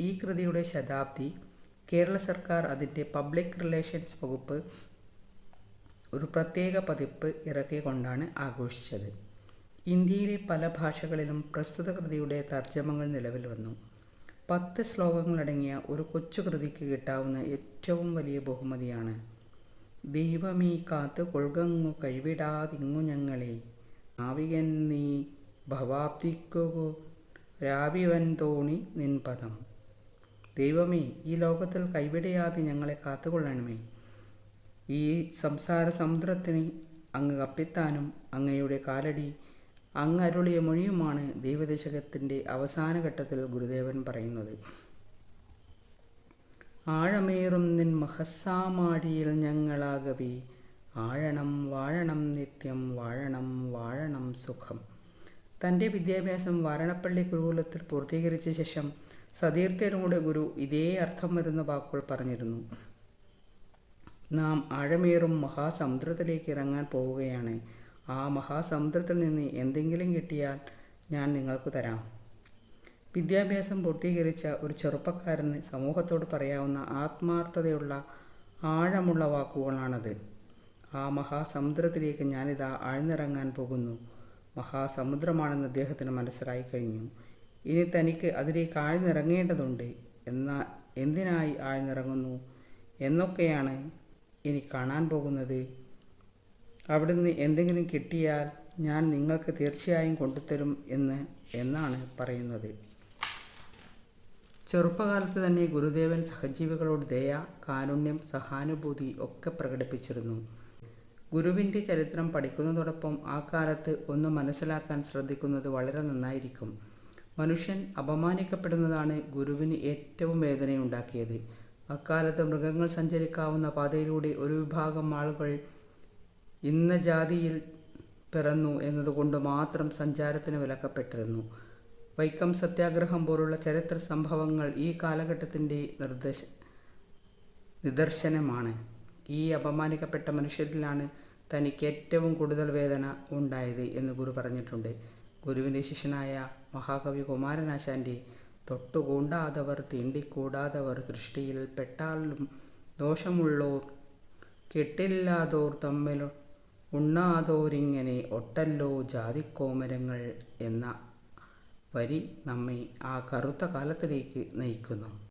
ഈ കൃതിയുടെ ശതാബ്ദി കേരള സർക്കാർ അതിൻ്റെ പബ്ലിക് റിലേഷൻസ് വകുപ്പ് ഒരു പ്രത്യേക പതിപ്പ് ഇറക്കിക്കൊണ്ടാണ് ആഘോഷിച്ചത്. ഇന്ത്യയിലെ പല ഭാഷകളിലും പ്രസ്തുത കൃതിയുടെ തർജ്ജമകൾ നിലവിൽ വന്നു. 10 ശ്ലോകങ്ങളടങ്ങിയ ഒരു കൊച്ചു കൃതിക്ക് കിട്ടാവുന്ന ഏറ്റവും വലിയ ബഹുമതിയാണ് ദൈവമീ കാത്തു കൊൾകങ്ങു കൈവിടാതിങ്ങു ഞങ്ങളെ നാവികൻ നീ ഭവാബ്ദിക്കു രാവിവൻ തോണി നിൻപദം. ദൈവമേ, ഈ ലോകത്തിൽ കൈവിടയാതെ ഞങ്ങളെ കാത്തുകൊള്ളണമേ. ഈ സംസാര സമുദ്രത്തിന് അങ്ങ് കപ്പിത്താനും അങ്ങയുടെ കാലടി അങ്ങരുളിയ മൊഴിയുമാണ് ദൈവദശകത്തിൻ്റെ അവസാന ഘട്ടത്തിൽ ഗുരുദേവൻ പറയുന്നത്. ആഴമേറും നിൻ മഹസ്സാമാഴിയിൽ ഞങ്ങളാകവേ ആഴണം വാഴണം നിത്യം വാഴണം വാഴണം സുഖം. തൻ്റെ വിദ്യാഭ്യാസം വാരണപ്പള്ളി ഗുരുകുലത്തിൽ പൂർത്തീകരിച്ച ശേഷം സതീർത്ഥ്യനോട് ഗുരു ഇതേ അർത്ഥം വരുന്ന വാക്കുകൾ പറഞ്ഞിരുന്നു. നാം ആഴമേറും മഹാസമുദ്രത്തിലേക്ക് ഇറങ്ങാൻ പോവുകയാണ്. ആ മഹാസമുദ്രത്തിൽ നിന്ന് എന്തെങ്കിലും കിട്ടിയാൽ ഞാൻ നിങ്ങൾക്ക് തരാം. വിദ്യാഭ്യാസം പൂർത്തീകരിച്ച ഒരു ചെറുപ്പക്കാരന് സമൂഹത്തോട് പറയാവുന്ന ആത്മാർത്ഥതയുള്ള ആഴമുള്ള വാക്കുകളാണത്. ആ മഹാസമുദ്രത്തിലേക്ക് ഞാനിതാ ആഴ്ന്നിറങ്ങാൻ പോകുന്നു. മഹാസമുദ്രമാണെന്ന് അദ്ദേഹത്തിന് മനസ്സിലായി കഴിഞ്ഞു. ഇനി തനിക്ക് അതിലേക്ക് ആഴ്ന്നിറങ്ങേണ്ടതുണ്ട്. എന്നാൽ എന്തിനായി ആഴ്ന്നിറങ്ങുന്നു എന്നൊക്കെയാണ് ഇനി കാണാൻ പോകുന്നത്. അവിടുന്ന് എന്തെങ്കിലും കിട്ടിയാൽ ഞാൻ നിങ്ങൾക്ക് തീർച്ചയായും കൊണ്ടുതരും എന്നാണ് പറയുന്നത്. ചെറുപ്പകാലത്ത് തന്നെ ഗുരുദേവൻ സഹജീവികളോട് ദയ, കാരുണ്യം, സഹാനുഭൂതി ഒക്കെ പ്രകടിപ്പിച്ചിരുന്നു. ഗുരുവിൻ്റെ ചരിത്രം പഠിക്കുന്നതോടൊപ്പം ആ കാലത്ത് ഒന്ന് മനസ്സിലാക്കാൻ ശ്രദ്ധിക്കുന്നത് വളരെ നന്നായിരിക്കും. മനുഷ്യൻ അപമാനിക്കപ്പെടുന്നതാണ് ഗുരുവിന് ഏറ്റവും വേദനയുണ്ടാക്കിയത്. അക്കാലത്ത് മൃഗങ്ങൾ സഞ്ചരിക്കാവുന്ന പാതയിലൂടെ ഒരു വിഭാഗം ആളുകൾ ഇന്ന ജാതിയിൽ പിറന്നു എന്നതുകൊണ്ട് മാത്രം സഞ്ചാരത്തിന് വിലക്കപ്പെട്ടിരുന്നു. വൈക്കം സത്യാഗ്രഹം പോലുള്ള ചരിത്ര സംഭവങ്ങൾ ഈ കാലഘട്ടത്തിൻ്റെ നിദർശനമാണ്. ഈ അപമാനിക്കപ്പെട്ട മനുഷ്യരിലാണ് തനിക്ക് ഏറ്റവും കൂടുതൽ വേദന ഉണ്ടായത് എന്ന് ഗുരു പറഞ്ഞിട്ടുണ്ട്. ഗുരുവിൻ്റെ ശിഷ്യനായ മഹാകവി കുമാരനാശാൻ്റെ തൊട്ടുകൂണ്ടാതവർ തീണ്ടിക്കൂടാതവർ സൃഷ്ടിയിൽ പെട്ടാലും ദോഷമുള്ളോർ കെട്ടില്ലാതോർ തമ്മിൽ ഉണ്ണാതോരിങ്ങനെ ഒട്ടല്ലോ ജാതിക്കോമരങ്ങൾ എന്ന വരി നമ്മെ ആ കറുത്ത കാലത്തിലേക്ക് നയിക്കുന്നു.